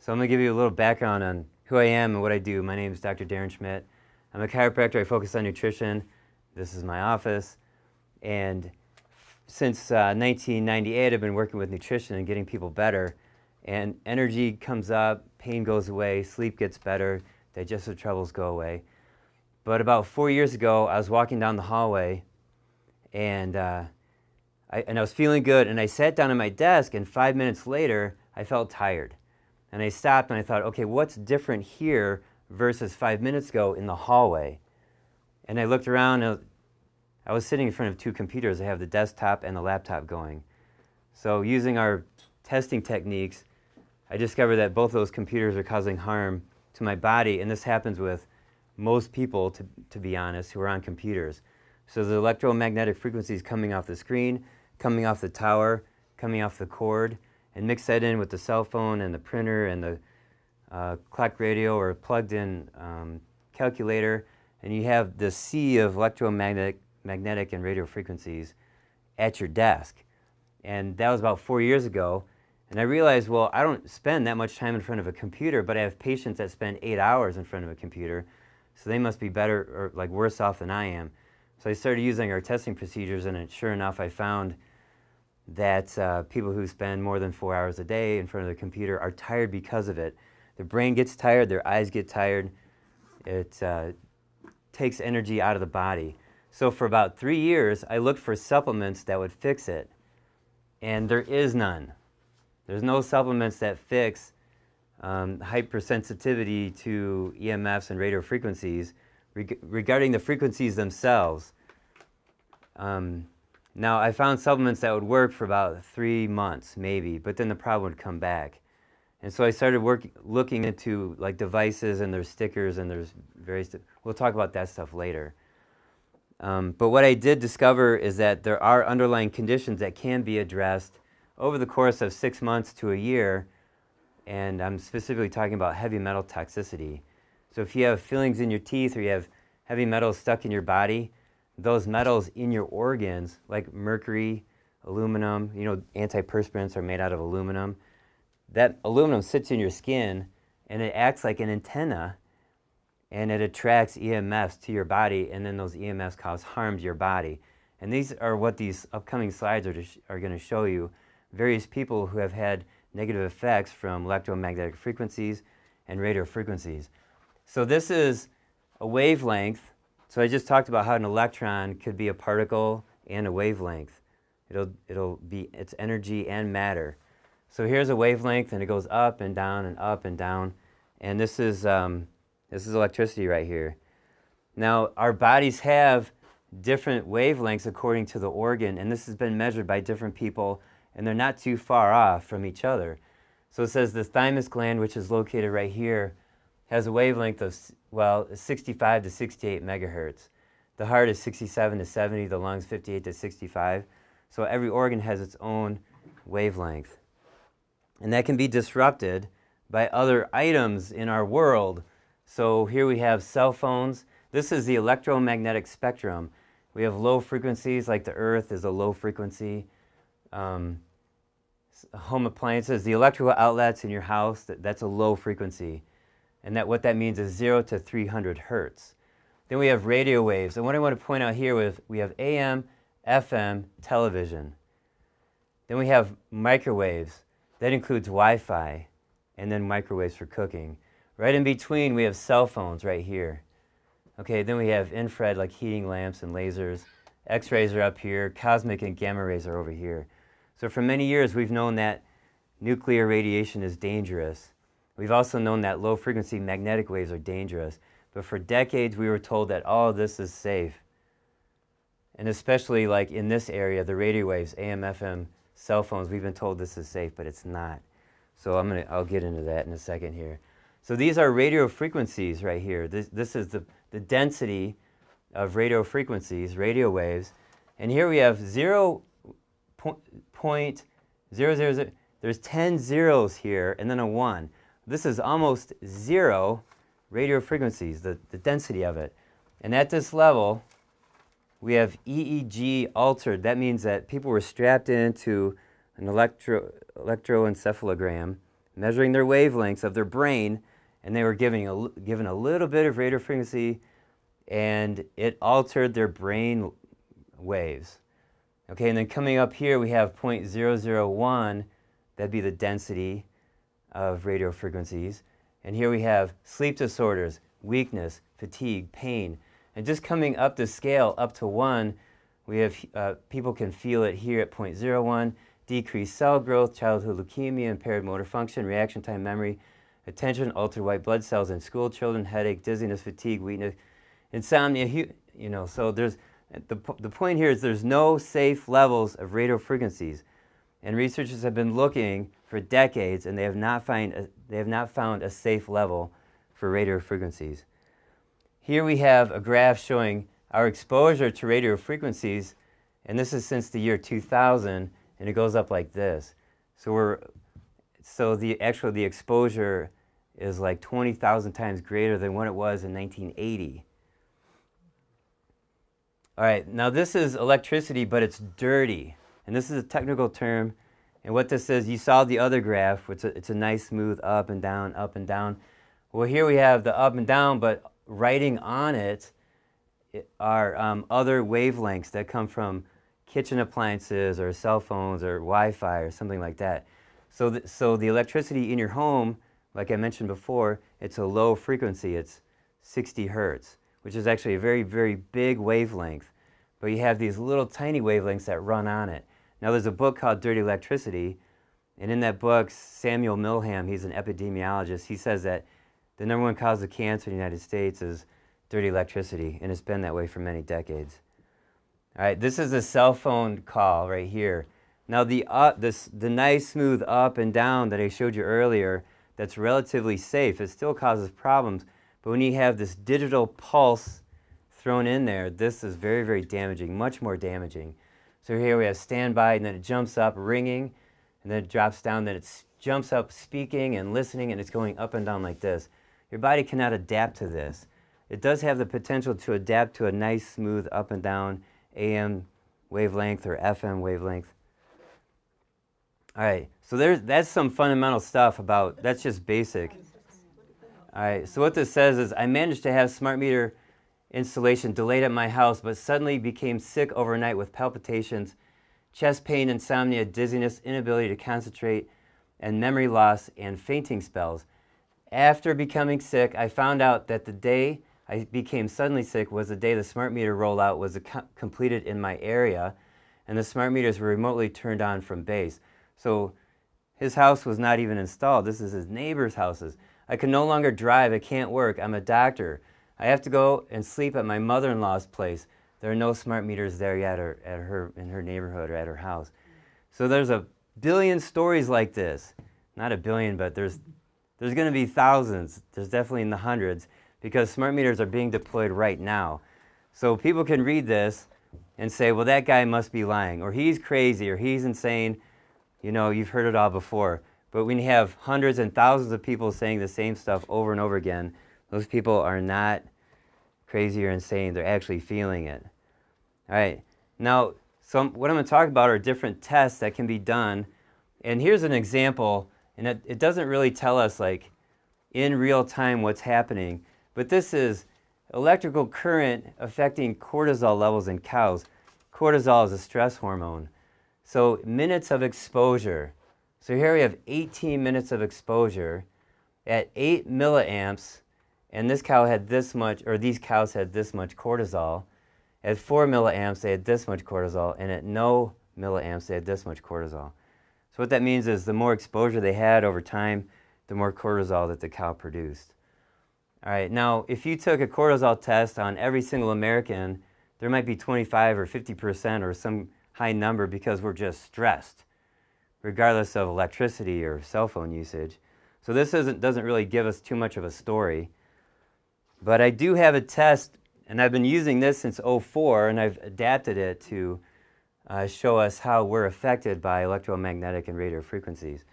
So I'm going to give you a little background on who I am and what I do. My name is Dr. Darren Schmidt. I'm a chiropractor. I focus on nutrition. This is my office. And since 1998, I've been working with nutrition and getting people better. And energy comes up, pain goes away, sleep gets better, digestive troubles go away. But about 4 years ago, I was walking down the hallway, and I was feeling good, and I sat down at my desk, and 5 minutes later, I felt tired. And I stopped and I thought, okay, what's different here versus 5 minutes ago in the hallway? And I looked around, and I was sitting in front of two computers. I have the desktop and the laptop going. So using our testing techniques, I discovered that both of those computers are causing harm to my body, and this happens with most people, to be honest, who are on computers. So the electromagnetic frequencies coming off the screen, coming off the tower, coming off the cord, and mix that in with the cell phone and the printer and the clock radio or plugged-in calculator, and you have this sea of magnetic and radio frequencies at your desk. And that was about 4 years ago. And I realized, well, I don't spend that much time in front of a computer, but I have patients that spend 8 hours in front of a computer, so they must be better or like worse off than I am. So I started using our testing procedures, and sure enough, I found that people who spend more than 4 hours a day in front of the computer are tired because of it. Their brain gets tired, their eyes get tired. It takes energy out of the body. So for about 3 years, I looked for supplements that would fix it, and there is none. There's no supplements that fix hypersensitivity to EMFs and radio frequencies regarding the frequencies themselves. Now, I found supplements that would work for about 3 months, maybe, but then the problem would come back. And so I started looking into like devices, and there's stickers, and there's various, we'll talk about that stuff later. But what I did discover is that there are underlying conditions that can be addressed over the course of 6 months to a year, and I'm specifically talking about heavy metal toxicity. So if you have fillings in your teeth, or you have heavy metals stuck in your body, those metals in your organs, like mercury, aluminum, you know, antiperspirants are made out of aluminum. That aluminum sits in your skin, and it acts like an antenna, and it attracts EMFs to your body, and then those EMFs cause harm to your body. And these are what these upcoming slides are going to show you. Various people who have had negative effects from electromagnetic frequencies and radio frequencies. So this is a wavelength. So I just talked about how an electron could be a particle and a wavelength. It'll be its energy and matter. So here's a wavelength, and it goes up and down and up and down. And this is electricity right here. Now, our bodies have different wavelengths according to the organ, and this has been measured by different people, and they're not too far off from each other. So it says the thymus gland, which is located right here, has a wavelength of, well, 65 to 68 megahertz. The heart is 67 to 70, the lungs 58 to 65. So every organ has its own wavelength. And that can be disrupted by other items in our world. So here we have cell phones. This is the electromagnetic spectrum. We have low frequencies, like the earth is a low frequency. Home appliances, the electrical outlets in your house, that's a low frequency. And what that means is 0 to 300 hertz. Then we have radio waves. And what I want to point out here is we have AM, FM, television. Then we have microwaves. That includes Wi-Fi, and then microwaves for cooking. Right in between, we have cell phones right here. Okay, then we have infrared, like heating lamps and lasers. X-rays are up here. Cosmic and gamma rays are over here. So for many years, we've known that nuclear radiation is dangerous. We've also known that low-frequency magnetic waves are dangerous. But for decades, we were told that all of this is safe. And especially like in this area, the radio waves, AM, FM, cell phones, we've been told this is safe, but it's not. So I'll get into that in a second here. So these are radio frequencies right here. This is the density of radio frequencies, radio waves. And here we have 0.000. There's 10 zeros here, and then a 1. This is almost 0 radio frequencies, the density of it. And at this level, we have EEG altered. That means that people were strapped into an electroencephalogram measuring their wavelengths of their brain, and they were given a little bit of radio frequency, and it altered their brain waves. Okay, and then coming up here we have 0.001, that'd be the density of radio frequencies. And here we have sleep disorders, weakness, fatigue, pain. And just coming up the scale up to 1, we have people can feel it here at 0.01, decreased cell growth, childhood leukemia, impaired motor function, reaction time memory, attention, altered white blood cells in school children, headache, dizziness, fatigue, weakness, insomnia. You know, so there's the point here is there's no safe levels of radio frequencies, and researchers have been looking for decades, and they have not found a safe level for radio frequencies. Here we have a graph showing our exposure to radio frequencies, and this is since the year 2000, and it goes up like this. So the exposure is like 20,000 times greater than what it was in 1980. All right, now this is electricity, but it's dirty, and this is a technical term. And what this is, you saw the other graph, which it's a nice smooth up and down, up and down. Well, here we have the up and down, but writing on it are other wavelengths that come from kitchen appliances or cell phones or Wi-Fi or something like that. So the electricity in your home, like I mentioned before, it's a low frequency. It's 60 hertz, which is actually a very, very big wavelength. But you have these little tiny wavelengths that run on it. Now, there's a book called Dirty Electricity, and in that book, Samuel Milham, he's an epidemiologist, he says that the #1 cause of cancer in the United States is dirty electricity, and it's been that way for many decades. All right, this is a cell phone call right here. Now, the nice smooth up and down that I showed you earlier, that's relatively safe. It still causes problems, but when you have this digital pulse thrown in there, this is very, very damaging, much more damaging. So here we have standby, and then it jumps up, ringing, and then it drops down, then it jumps up, speaking and listening, and it's going up and down like this. Your body cannot adapt to this. It does have the potential to adapt to a nice, smooth, up and down AM wavelength or FM wavelength. All right, so that's some fundamental stuff about, that's just basic. All right, so what this says is, I managed to have smart meter installation delayed at my house, but suddenly became sick overnight with palpitations, chest pain, insomnia, dizziness, inability to concentrate, and memory loss and fainting spells. After becoming sick, I found out that the day I became suddenly sick was the day the smart meter rollout was completed in my area, and the smart meters were remotely turned on from base. So his house was not even installed. This is his neighbor's houses. I can no longer drive. I can't work. I'm a doctor. I have to go and sleep at my mother-in-law's place. There are no smart meters there yet or in her neighborhood or at her house. So there's a billion stories like this. Not a billion, but there's going to be thousands. There's definitely in the hundreds, because smart meters are being deployed right now. So people can read this and say, well, that guy must be lying, or he's crazy, or he's insane. You know, you've heard it all before. But when you have hundreds and thousands of people saying the same stuff over and over again, those people are not crazy or insane. They're actually feeling it. All right. Now, what I'm going to talk about are different tests that can be done. And here's an example. And it doesn't really tell us, like, in real time what's happening. But this is electrical current affecting cortisol levels in cows. Cortisol is a stress hormone. So minutes of exposure. So here we have 18 minutes of exposure at 8 milliamps. And this cow had this much, or these cows had this much cortisol. At 4 milliamps, they had this much cortisol, and at no milliamps, they had this much cortisol. So what that means is the more exposure they had over time, the more cortisol that the cow produced. All right, now if you took a cortisol test on every single American, there might be 25 or 50% or some high number, because we're just stressed, regardless of electricity or cell phone usage. So this doesn't really give us too much of a story. But I do have a test, and I've been using this since '04, and I've adapted it to show us how we're affected by electromagnetic and radio frequencies.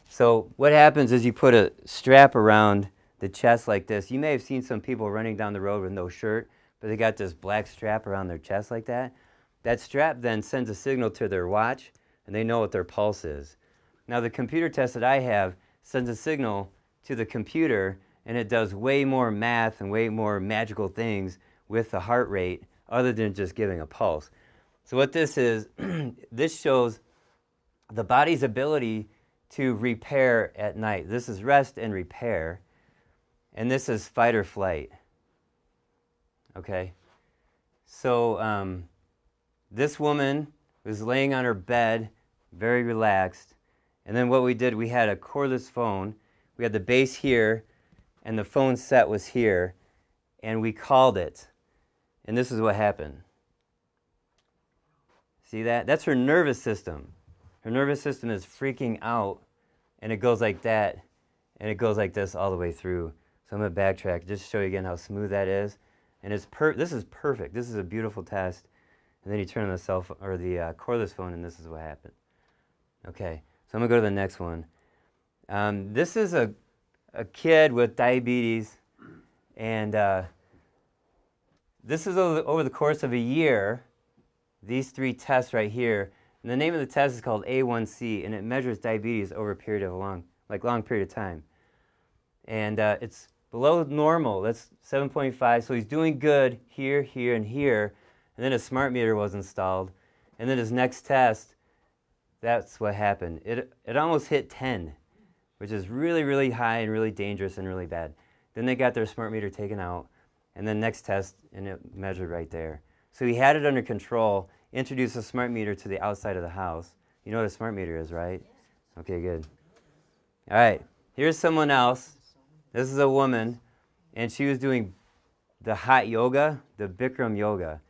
So what happens is you put a strap around the chest like this. You may have seen some people running down the road with no shirt, but they got this black strap around their chest like that. That strap then sends a signal to their watch, and they know what their pulse is. Now, the computer test that I have sends a signal to the computer, and it does way more math and way more magical things with the heart rate other than just giving a pulse. So what this is, this shows the body's ability to repair at night. This is rest and repair, and this is fight or flight. Okay? So this woman was laying on her bed, very relaxed, and then what we did, we had a cordless phone. We had the base here, and the phone set was here, and we called it. And this is what happened. See that? That's her nervous system. Her nervous system is freaking out, and it goes like that, and it goes like this all the way through. So I'm going to backtrack just to show you again how smooth that is. And this is perfect. This is a beautiful test. And then you turn on the cell phone, or the cordless phone, and this is what happened. Okay, so I'm going to go to the next one. This is a kid with diabetes, and this is over the course of a year, these 3 tests right here. And the name of the test is called A1C, and it measures diabetes over a period of long period of time. And it's below normal. That's 7.5. So he's doing good here, here, and here. And then a smart meter was installed. And then his next test, that's what happened. It almost hit 10, which is really, really high and really dangerous and really bad. Then they got their smart meter taken out. And then next test, and it measured right there. So he had it under control. Introduce a smart meter to the outside of the house. You know what a smart meter is, right? Okay, good. All right, here's someone else. This is a woman, and she was doing the hot yoga, the Bikram yoga.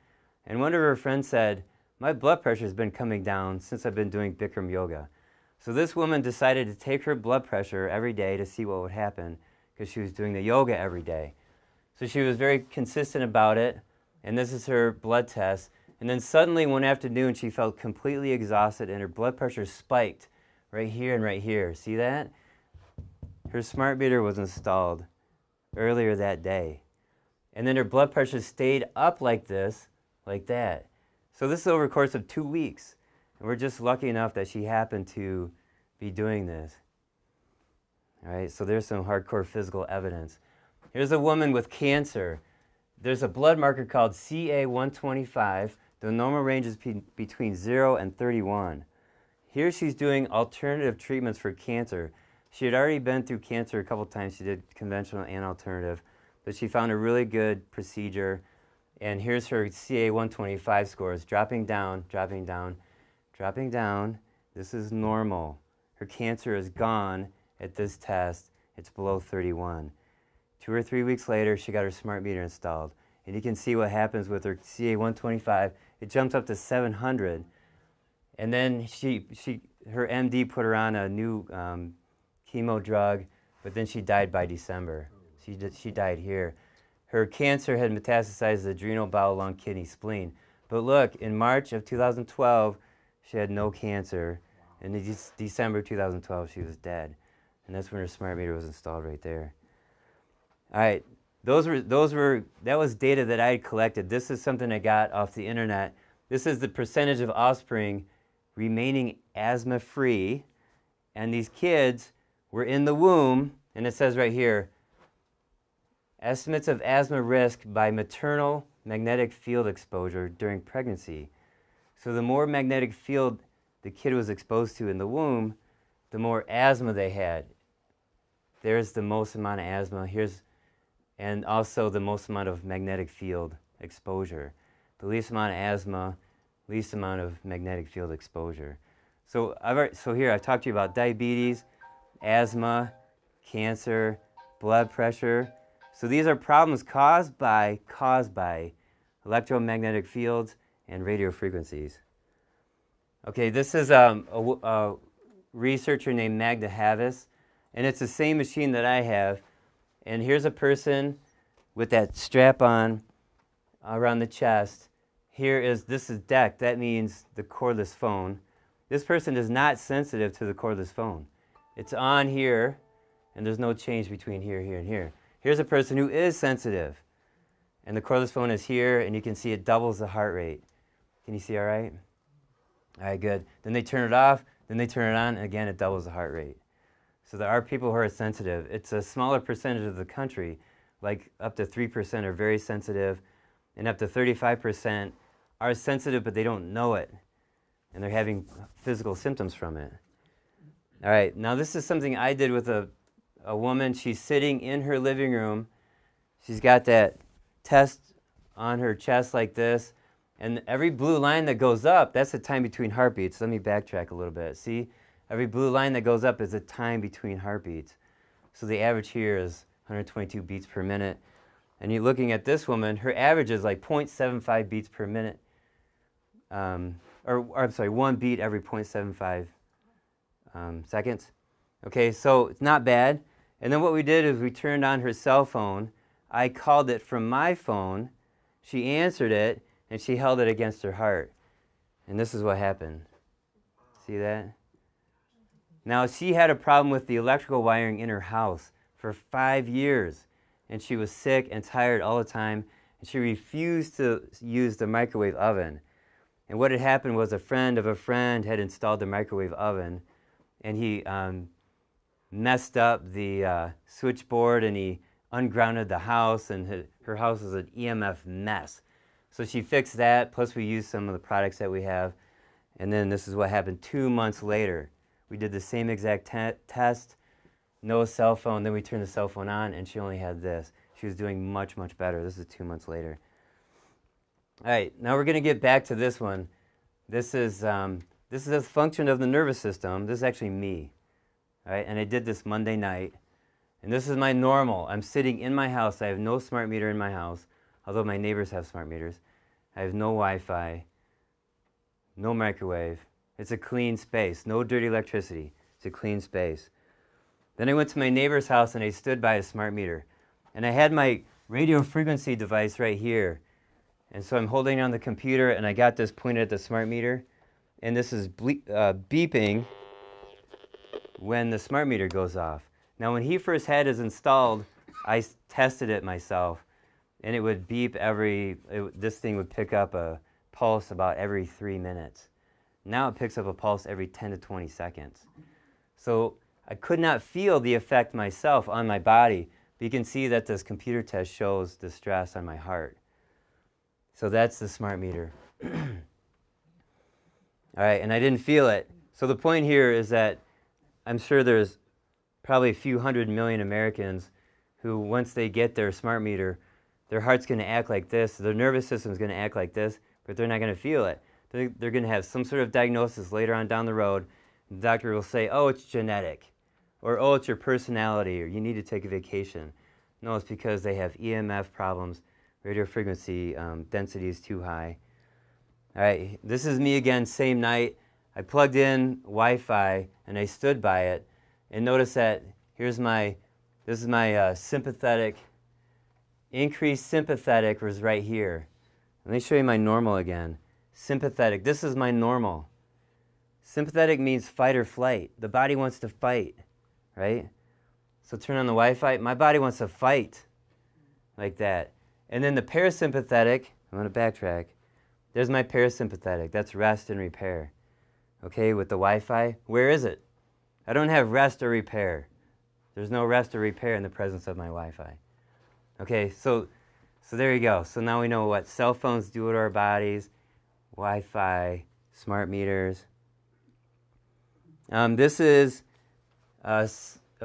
And one of her friends said, my blood pressure has been coming down since I've been doing Bikram yoga. So this woman decided to take her blood pressure every day to see what would happen because she was doing the yoga every day. So she was very consistent about it, and this is her blood test. And then suddenly one afternoon she felt completely exhausted and her blood pressure spiked right here and right here. See that? Her smart meter was installed earlier that day. And then her blood pressure stayed up like this, like that. So this is over the course of 2 weeks. And we're just lucky enough that she happened to be doing this. All right, so there's some hardcore physical evidence. Here's a woman with cancer. There's a blood marker called CA125. The normal range is between 0 and 31. Here she's doing alternative treatments for cancer. She had already been through cancer a couple times. She did conventional and alternative, but she found a really good procedure. And here's her CA125 scores, dropping down, dropping down, dropping down. This is normal. Her cancer is gone at this test. It's below 31. 2 or 3 weeks later, she got her smart meter installed. And you can see what happens with her CA125. It jumps up to 700. And then her MD put her on a new chemo drug, but then she died by December. She died here. Her cancer had metastasized to the adrenal, bowel, lung, kidney, spleen. But look, in March of 2012, she had no cancer. And in December 2012, she was dead. And that's when her smart meter was installed right there. All right, that was data that I had collected. This is something I got off the internet. This is the percentage of offspring remaining asthma-free. And these kids were in the womb, and it says right here, estimates of asthma risk by maternal magnetic field exposure during pregnancy. So the more magnetic field the kid was exposed to in the womb, the more asthma they had. There's the most amount of asthma. And also the most amount of magnetic field exposure. The least amount of asthma, least amount of magnetic field exposure. So here I've talked to you about diabetes, asthma, cancer, blood pressure. So these are problems caused by electromagnetic fields and radio frequencies. Okay, this is a researcher named Magda Havas, and it's the same machine that I have. And here's a person with that strap on around the chest. This is DEC. That means the cordless phone. This person is not sensitive to the cordless phone. It's on here, and there's no change between here, here, and here. Here's a person who is sensitive, and the cordless phone is here, and you can see it doubles the heart rate. Can you see all right? All right, good. Then they turn it off, then they turn it on, and again, it doubles the heart rate. So there are people who are sensitive. It's a smaller percentage of the country, like up to 3% are very sensitive, and up to 35% are sensitive, but they don't know it, and they're having physical symptoms from it. All right, now this is something I did with a woman. She's sitting in her living room. She's got that test on her chest like this, and every blue line that goes up, that's the time between heartbeats. Let me backtrack a little bit. See, every blue line that goes up is the time between heartbeats. So the average here is 122 beats per minute. And you're looking at this woman, her average is like 0.75 beats per minute. Or I'm sorry, 1 beat every 0.75 seconds. Okay, so it's not bad. And then what we did is we turned on her cell phone. I called it from my phone. She answered it, and she held it against her heart. And this is what happened. See that? Now, she had a problem with the electrical wiring in her house for 5 years. And she was sick and tired all the time. And she refused to use the microwave oven. And what had happened was a friend of a friend had installed the microwave oven. And he messed up the switchboard, and he ungrounded the house, and her house was an EMF mess. So she fixed that, plus we used some of the products that we have. And then this is what happened 2 months later. We did the same exact test, no cell phone, then we turned the cell phone on, and she only had this. She was doing much, much better. This is 2 months later. All right, now we're going to get back to this one. This is a function of the nervous system. This is actually me. All right, and I did this Monday night. And this is my normal. I'm sitting in my house. I have no smart meter in my house, although my neighbors have smart meters. I have no Wi-Fi, no microwave. It's a clean space, no dirty electricity. It's a clean space. Then I went to my neighbor's house and I stood by a smart meter. And I had my radio frequency device right here. And so I'm holding it on the computer, and I got this pointed at the smart meter. And this is beeping when the smart meter goes off. Now, when he first had his installed, I tested it myself, and it would beep this thing would pick up a pulse about every 3 minutes. Now it picks up a pulse every 10 to 20 seconds. So I could not feel the effect myself on my body, but you can see that this computer test shows the stress on my heart. So that's the smart meter. All right, and I didn't feel it. So the point here is that I'm sure there's probably a few 100 million Americans who, once they get their smart meter, their heart's going to act like this, their nervous system's going to act like this, but they're not going to feel it. They're going to have some sort of diagnosis later on down the road. The doctor will say, oh, it's genetic, or oh, it's your personality, or you need to take a vacation. No, it's because they have EMF problems, radio frequency density is too high. All right, this is me again, same night. I plugged in Wi-Fi, and I stood by it. And notice that this is my sympathetic, increased sympathetic was right here. Let me show you my normal again. Sympathetic, this is my normal. Sympathetic means fight or flight. The body wants to fight, right? So turn on the Wi-Fi, my body wants to fight, like that. And then the parasympathetic, I'm going to backtrack. There's my parasympathetic, that's rest and repair. Okay, with the Wi-Fi, where is it? I don't have rest or repair. There's no rest or repair in the presence of my Wi-Fi. Okay, so there you go. So now we know what cell phones do to our bodies, Wi-Fi, smart meters. This is a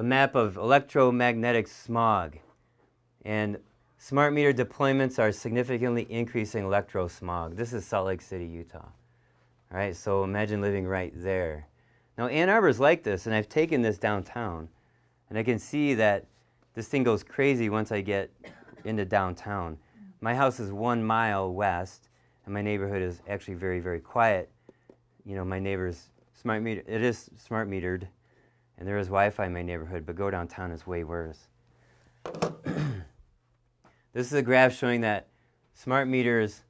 map of electromagnetic smog. And smart meter deployments are significantly increasing electrosmog. This is Salt Lake City, Utah. All right, so imagine living right there. Now, Ann Arbor's like this, and I've taken this downtown, and I can see that this thing goes crazy once I get into downtown. My house is 1 mile west, and my neighborhood is actually very, very quiet. You know, my neighbor's smart meter, it is smart metered, and there is Wi-Fi in my neighborhood, but go downtown is way worse. This is a graph showing that smart meters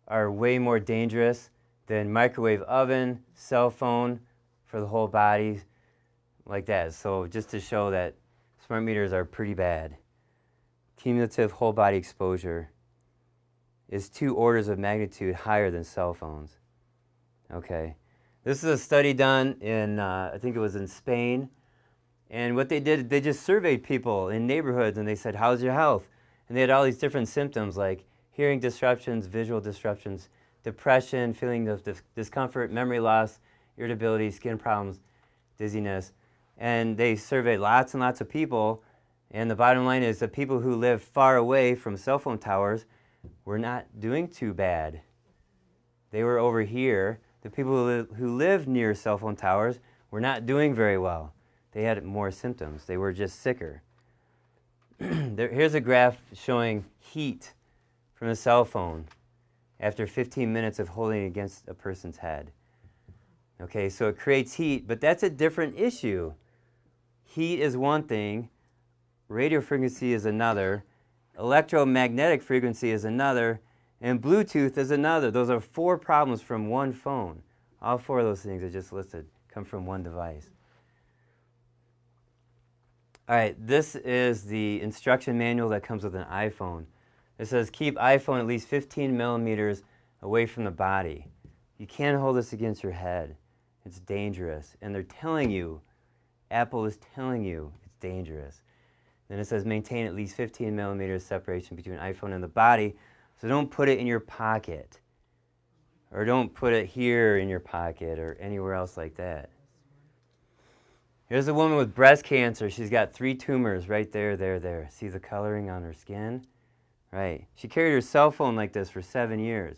are way more dangerous than microwave oven, cell phone, for the whole body, like that. So just to show that smart meters are pretty bad. Cumulative whole body exposure is 2 orders of magnitude higher than cell phones. Okay. This is a study done in, I think it was in Spain, And what they did, they just surveyed people in neighborhoods and they said, how's your health? And they had all these different symptoms like hearing disruptions, visual disruptions, depression, feeling of discomfort, memory loss, irritability, skin problems, dizziness. And they surveyed lots and lots of people. And the bottom line is the people who live far away from cell phone towers were not doing too bad. They were over here. The people who live near cell phone towers were not doing very well. They had more symptoms. They were just sicker. Here's a graph showing heat from a cell phone after 15 minutes of holding it against a person's head. Okay, so it creates heat, but that's a different issue. Heat is one thing, radio frequency is another, electromagnetic frequency is another, and Bluetooth is another. Those are 4 problems from one phone. All 4 of those things I just listed come from one device. All right, this is the instruction manual that comes with an iPhone. It says keep iPhone at least 15 millimeters away from the body. You can't hold this against your head. It's dangerous. And they're telling you, Apple is telling you it's dangerous. Then it says maintain at least 15 millimeters separation between iPhone and the body. So don't put it in your pocket. Or don't put it here in your pocket or anywhere else like that. Here's a woman with breast cancer. She's got 3 tumors right there, there. See the coloring on her skin? Right. She carried her cell phone like this for 7 years.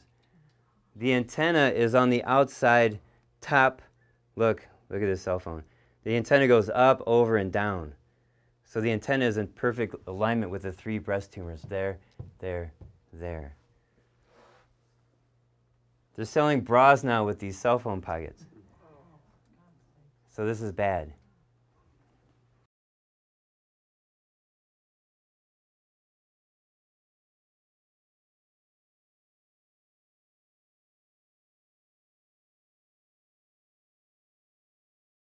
The antenna is on the outside top. Look at this cell phone. The antenna goes up, over, and down. So the antenna is in perfect alignment with the 3 breast tumors. There. They're selling bras now with these cell phone pockets. So this is bad.